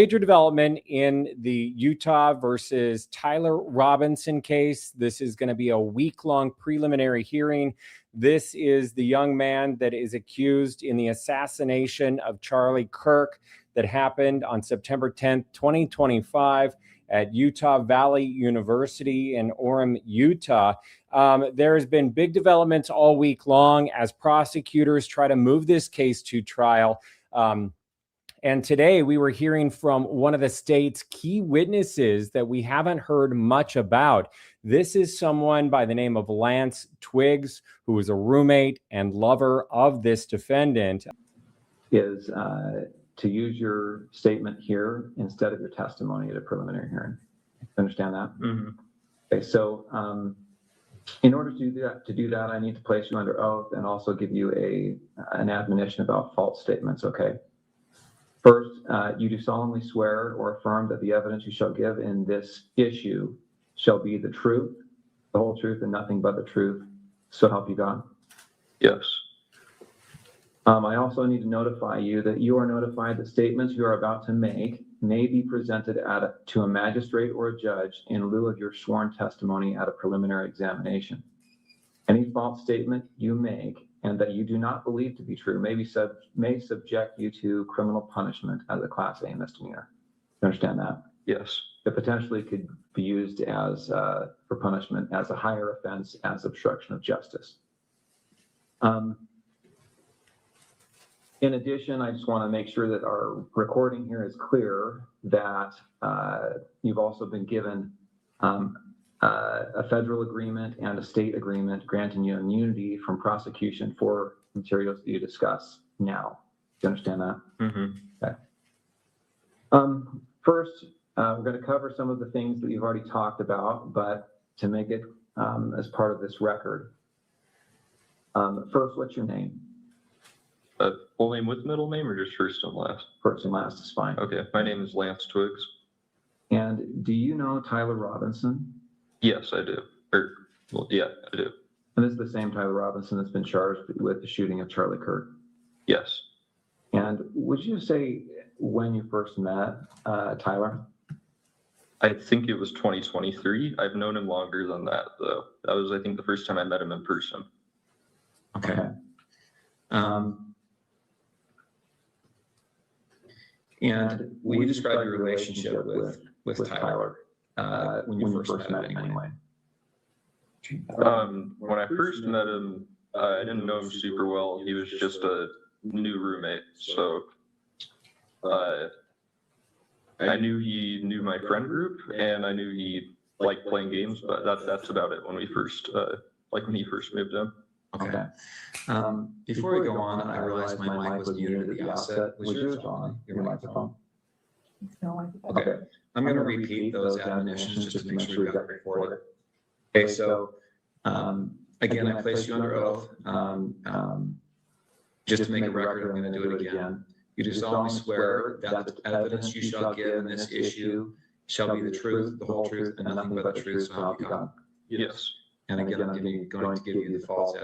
Major development in the Utah versus Tyler Robinson case. This is going to be a week-long preliminary hearing. This is the young man that is accused in the assassination of Charlie Kirk that happened on September 10th, 2025 at Utah Valley University in Orem, Utah. There has been big developments all week long as prosecutors try to move this case to trial. And today we were hearing from one of the state's key witnesses that we haven't heard much about. This is someone by the name of Lance Twiggs, who was a roommate and lover of this defendant. Is to use your statement here instead of your testimony at a preliminary hearing. Understand that? Mm-hmm. Okay, so in order to do that, I need to place you under oath and also give you an admonition about false statements, okay? First, you do solemnly swear or affirm that the evidence you shall give in this issue shall be the truth, the whole truth, and nothing but the truth. So help you God? Yes. I also need to notify you that you are notified that statements you are about to make may be presented to a magistrate or a judge in lieu of your sworn testimony at a preliminary examination. Any false statement you make and that you do not believe to be true may subject you to criminal punishment as a Class A misdemeanor. You understand that? Yes. It potentially could be used as for punishment as a higher offense as obstruction of justice. In addition, I just want to make sure that our recording here is clear that you've also been given a federal agreement and a state agreement granting you immunity from prosecution for materials that you discuss now. Do you understand that? Mm-hmm. Okay. First, we're going to cover some of the things that you've already talked about, but to make it as part of this record. First, what's your name? Full name with middle name or just first and last? First and last is fine. Okay, my name is Lance Twiggs. And do you know Tyler Robinson? Yes, I do. Yeah, I do. And this is the same Tyler Robinson that's been charged with the shooting of Charlie Kirk? Yes. And would you say when you first met Tyler? I think it was 2023. I've known him longer than that, though. That was, I think, the first time I met him in person. Okay. And will you describe your relationship with Tyler when you first met him anyway? When I first met him, I didn't know him super well. He was just a new roommate. So I knew he knew my friend group and I knew he liked playing games, but that's about it when we first, when he first moved in. Okay. Before we go on, I realized my mic was muted at the outset. Was yours on, your microphone? No, okay. I'm going to repeat those admonitions just to make sure we got it recorded. Okay, so again, I place you under oath. Just to make a record, I'm going to do it again. You do solemnly swear that the evidence you shall give in this issue shall be the truth, the whole truth, and nothing but the truth, so help you God. Yes. And again, I'm going to give you the false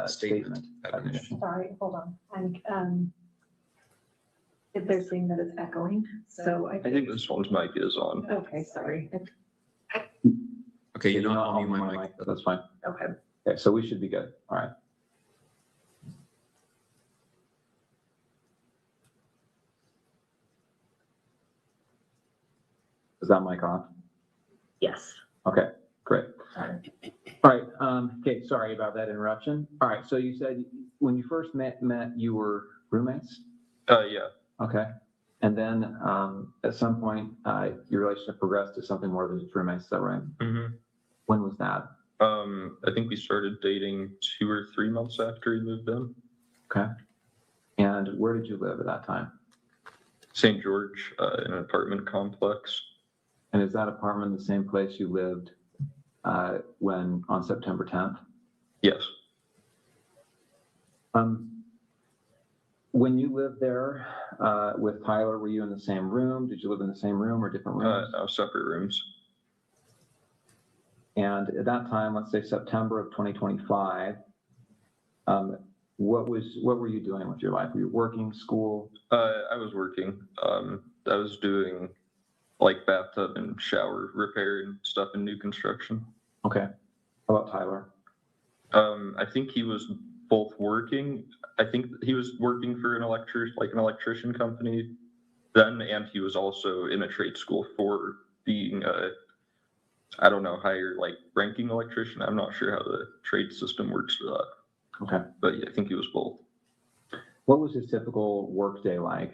statement admonition. Sorry, hold on. If they're saying that it's echoing, so I think this one's mic is on. Okay, sorry. Okay, you don't all mute my mic. That's fine. Okay. Okay, so we should be good. All right. Is that mic on? Yes. Okay, great. Sorry. All right. Okay, sorry about that interruption. All right, so you said when you first met you were roommates? Yeah. Okay. And then at some point, your relationship progressed to something more than just roommates. Is that right? Mm-hmm. When was that? I think we started dating 2 or 3 months after he moved in. Okay. And where did you live at that time? St. George, in an apartment complex. And is that apartment the same place you lived when on September 10th? Yes. When you lived there with Tyler, were you in the same room? Did you live in the same room or different rooms? Separate rooms. And at that time, let's say September of 2025, what were you doing with your life? Were you working, school? I was working. was doing like bathtub and shower repair and stuff in new construction. Okay. How about Tyler? I think he was both working. I think he was working for an electrician company then, and he was also in a trade school for being I don't know, higher like ranking electrician. I'm not sure how the trade system works for that. Okay. But yeah, I think he was both. What was his typical work day like?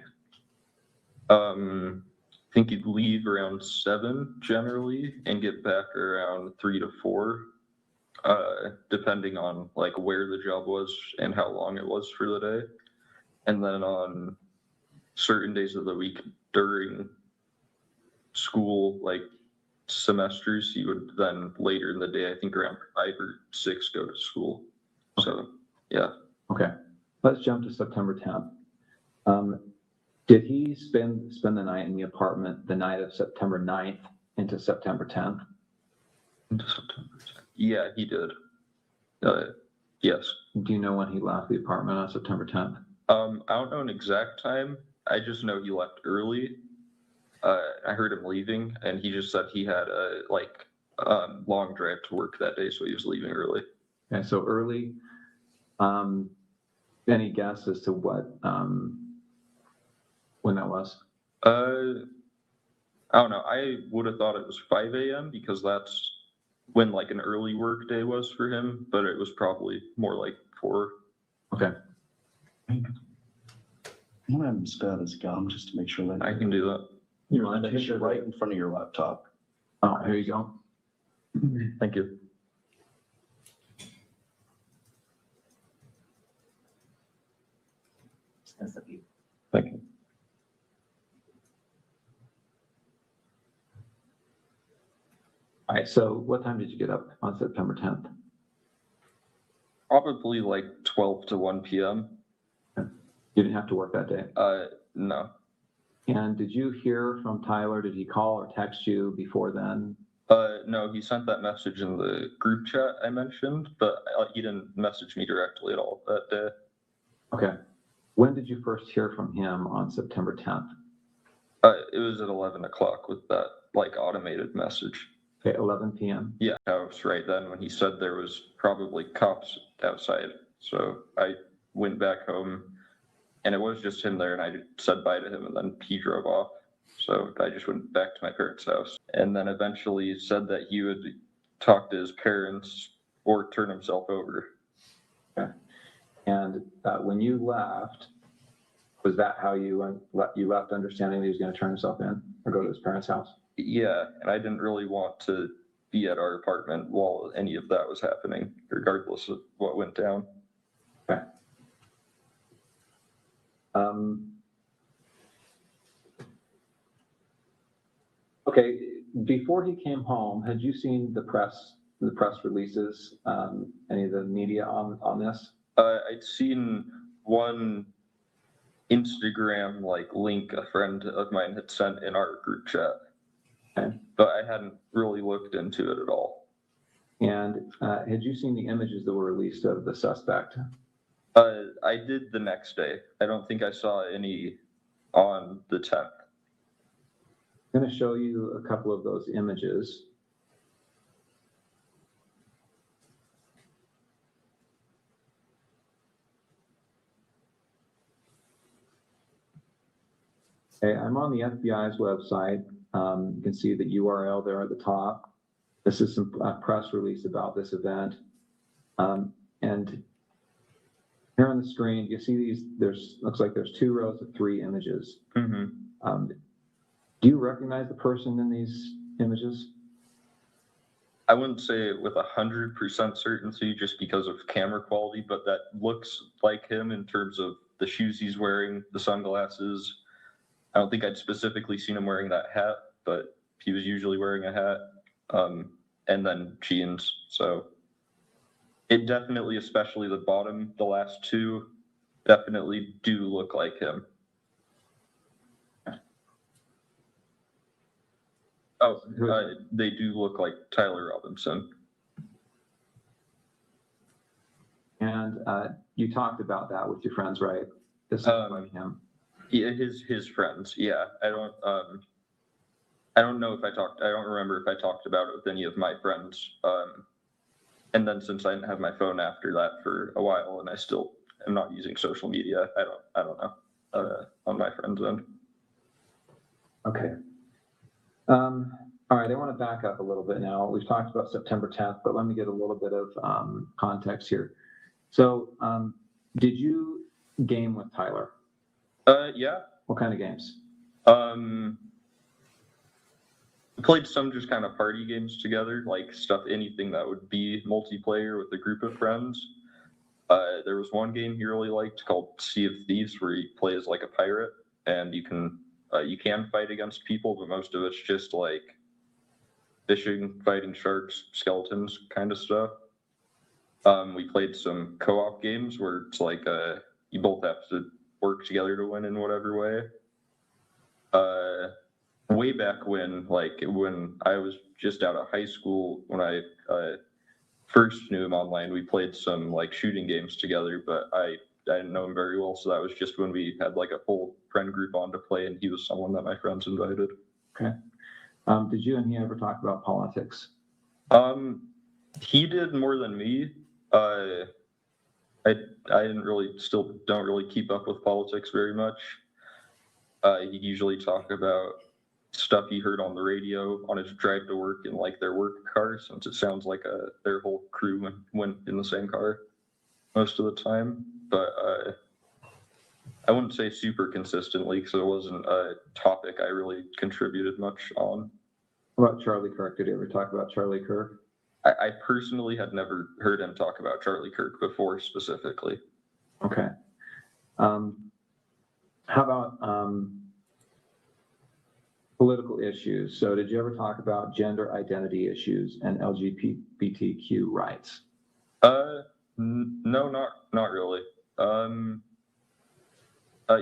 I think he'd leave around 7 generally and get back around 3 to 4, depending on like where the job was and how long it was for the day. And then on certain days of the week during school, like semesters, he would then later in the day, I think around 5 or 6, go to school. So yeah. Okay. Let's jump to September 10th. Did he spend the night in the apartment the night of September 9th into September 10th? Into September 10th. Yeah, he did. Yes. Do you know when he left the apartment on September 10th? I don't know an exact time. I just know he left early. I heard him leaving, and he just said he had a long drive to work that day, so he was leaving early. Okay, so early. Any guess as to what when that was? I don't know. I would have thought it was 5 a.m. because that's when like an early work day was for him, but it was probably more like 4. Okay. I'm gonna have him spit out his gum just to make sure that. I can do that. You mind? I think you're right in front of your laptop. Oh, here you go. Thank you. Thank you. All right, so what time did you get up on September 10th? Probably like 12 to 1 p.m. You didn't have to work that day. No. And did you hear from Tyler? Did he call or text you before then? No, he sent that message in the group chat I mentioned, but he didn't message me directly at all that day. Okay. When did you first hear from him on September 10th? It was at 11 o'clock with that like automated message. Okay, 11 p.m. Yeah, I was right then when he said there was probably cops outside. So I went back home and it was just him there, and I said bye to him, and then he drove off. So I just went back to my parents' house, and then eventually said that he would talk to his parents or turn himself over. Okay. And when you left, was that how you left, understanding that he was going to turn himself in or go to his parents' house? Yeah, and I didn't really want to be at our apartment while any of that was happening, regardless of what went down. Okay. Okay, before he came home, had you seen the press releases, any of the media on this? I'd seen one Instagram like link a friend of mine had sent in our group chat, Okay. but I hadn't really looked into it at all. And had you seen the images that were released of the suspect? I did the next day. I don't think I saw any on the 10th. I'm going to show you a couple of those images. Okay, I'm on the FBI's website. You can see the URL there at the top. This is some press release about this event. And here on the screen, you see these, looks like there's 2 rows of 3 images. Mm-hmm. Do you recognize the person in these images? I wouldn't say it with 100% certainty just because of camera quality, but that looks like him in terms of the shoes he's wearing, the sunglasses. I don't think I'd specifically seen him wearing that hat, but he was usually wearing a hat, and then jeans. So it definitely, especially the bottom, the last 2, definitely do look like him. Oh, they do look like Tyler Robinson. And you talked about that with your friends, right? This is like him. Yeah, his friends. Yeah, I don't know if I don't remember if I talked about it with any of my friends. And then since I didn't have my phone after that for a while, and I still am not using social media, I don't know on my friend's end. Okay. All right, I want to back up a little bit now. We've talked about September 10th, but let me get a little bit of context here. So, did you game with Tyler? Yeah. What kind of games? We played some just kind of party games together, like anything that would be multiplayer with a group of friends. There was one game he really liked called Sea of Thieves, where you play as like a pirate, and you can fight against people, but most of it's just like fishing, fighting sharks, skeletons kind of stuff. We played some co-op games where it's like you both have to work together to win in whatever way. Way back when I was just out of high school, when I first knew him online, we played some like shooting games together, but I didn't know him very well, so that was just when we had like a full friend group on to play, and he was someone that my friends invited. Okay. Did you and he ever talk about politics? He did more than me. I don't really keep up with politics very much. He'd usually talk about stuff he heard on the radio on his drive to work in like their work car, since it sounds like their whole crew went in the same car most of the time. But I wouldn't say super consistently, because it wasn't a topic I really contributed much on. What about Charlie Kirk? Did you ever talk about Charlie Kirk? I personally had never heard him talk about Charlie Kirk before specifically. Okay. How about political issues? So did you ever talk about gender identity issues and LGBTQ rights? No, not really.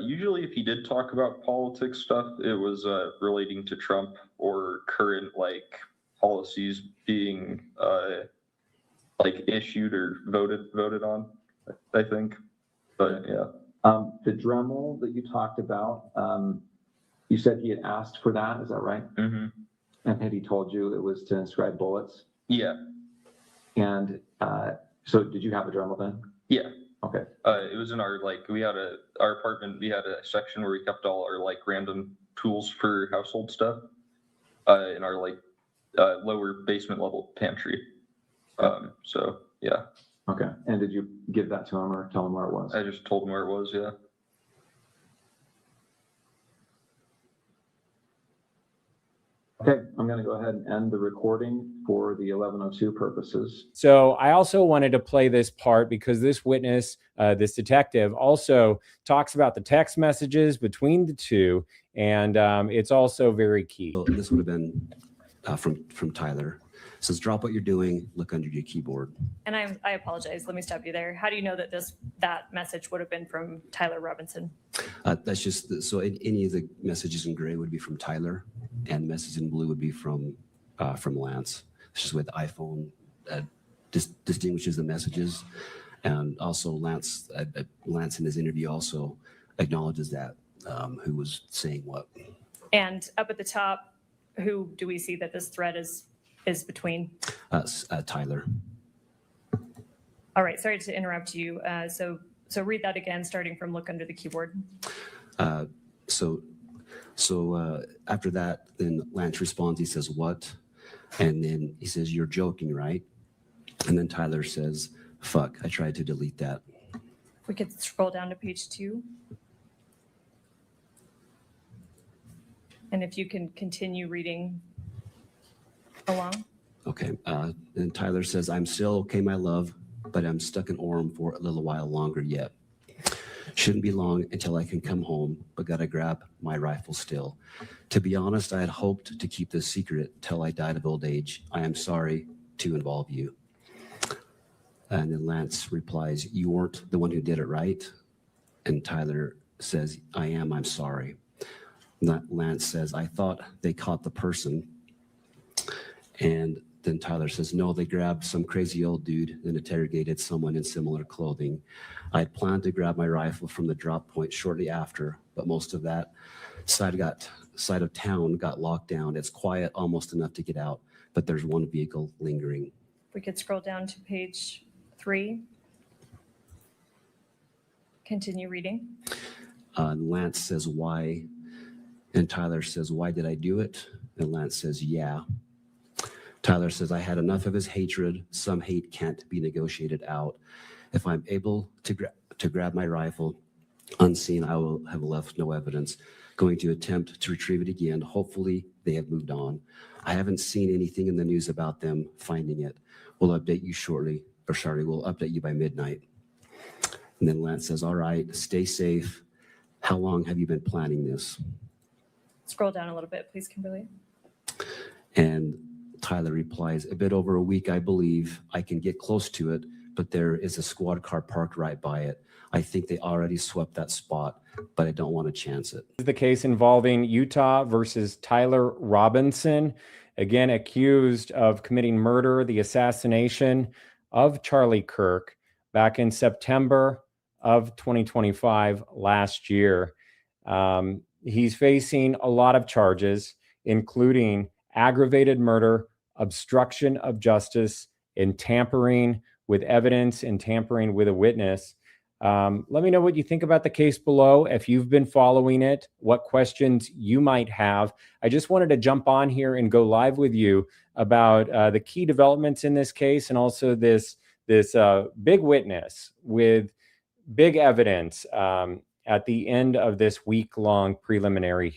Usually if he did talk about politics stuff, it was relating to Trump or current like policies being like issued or voted on, I think. But yeah. The Dremel that you talked about, you said he had asked for that, is that right? Mm-hmm. And had he told you it was to inscribe bullets? Yeah. And so did you have a Dremel then? Yeah. Okay. It was in our our apartment. We had a section where we kept all our like random tools for household stuff in our like lower basement level pantry. So yeah. Okay. And did you give that to him or tell him where it was? I just told him where it was. Yeah. Okay, I'm going to go ahead and end the recording for the 1102 purposes. So I also wanted to play this part because this witness, this detective, also talks about the text messages between the two, and it's also very key. So this would have been from Tyler. It says, drop what you're doing, look under your keyboard. And I apologize. Let me stop you there. How do you know that that message would have been from Tyler Robinson? That's just, so any of the messages in gray would be from Tyler, and messages in blue would be from Lance. It's just with iPhone distinguishes the messages. And also Lance in his interview also acknowledges that, who was saying what. And up at the top, who do we see that this thread is between? Tyler. All right, sorry to interrupt you. So read that again, starting from look under the keyboard. So after that, then Lance responds, he says, what? And then he says, you're joking, right? And then Tyler says, fuck, I tried to delete that. We could scroll down to page 2. And if you can continue reading along. Okay. Then Tyler says, I'm still okay, my love, but I'm stuck in Orem for a little while longer yet. Shouldn't be long until I can come home, but gotta grab my rifle still. To be honest, I had hoped to keep this secret till I died of old age. I am sorry to involve you. And then Lance replies, you weren't the one who did it, right? And Tyler says, I am, I'm sorry. Lance says, I thought they caught the person. And then Tyler says, no, they grabbed some crazy old dude and interrogated someone in similar clothing. I had planned to grab my rifle from the drop point shortly after, but most of that side of town got locked down. It's quiet, almost enough to get out, but there's one vehicle lingering. We could scroll down to page 3. Continue reading. And Lance says, why? And Tyler says, why did I do it? And Lance says, yeah. Tyler says, I had enough of his hatred. Some hate can't be negotiated out. If I'm able to grab my rifle unseen, I will have left no evidence. Going to attempt to retrieve it again. Hopefully they have moved on. I haven't seen anything in the news about them finding it. We'll update you shortly, or sorry, we'll update you by midnight. And then Lance says, all right, stay safe. How long have you been planning this? Scroll down a little bit, please, Kimberly. And Tyler replies, a bit over a week, I believe. I can get close to it, but there is a squad car parked right by it. I think they already swept that spot, but I don't want to chance it. This is the case involving Utah versus Tyler Robinson, again accused of committing murder, the assassination of Charlie Kirk back in September of 2025 last year. He's facing a lot of charges, including aggravated murder, obstruction of justice, and tampering with evidence and tampering with a witness. Let me know what you think about the case below. If you've been following it, what questions you might have. I just wanted to jump on here and go live with you about the key developments in this case, and also this big witness with big evidence at the end of this week-long preliminary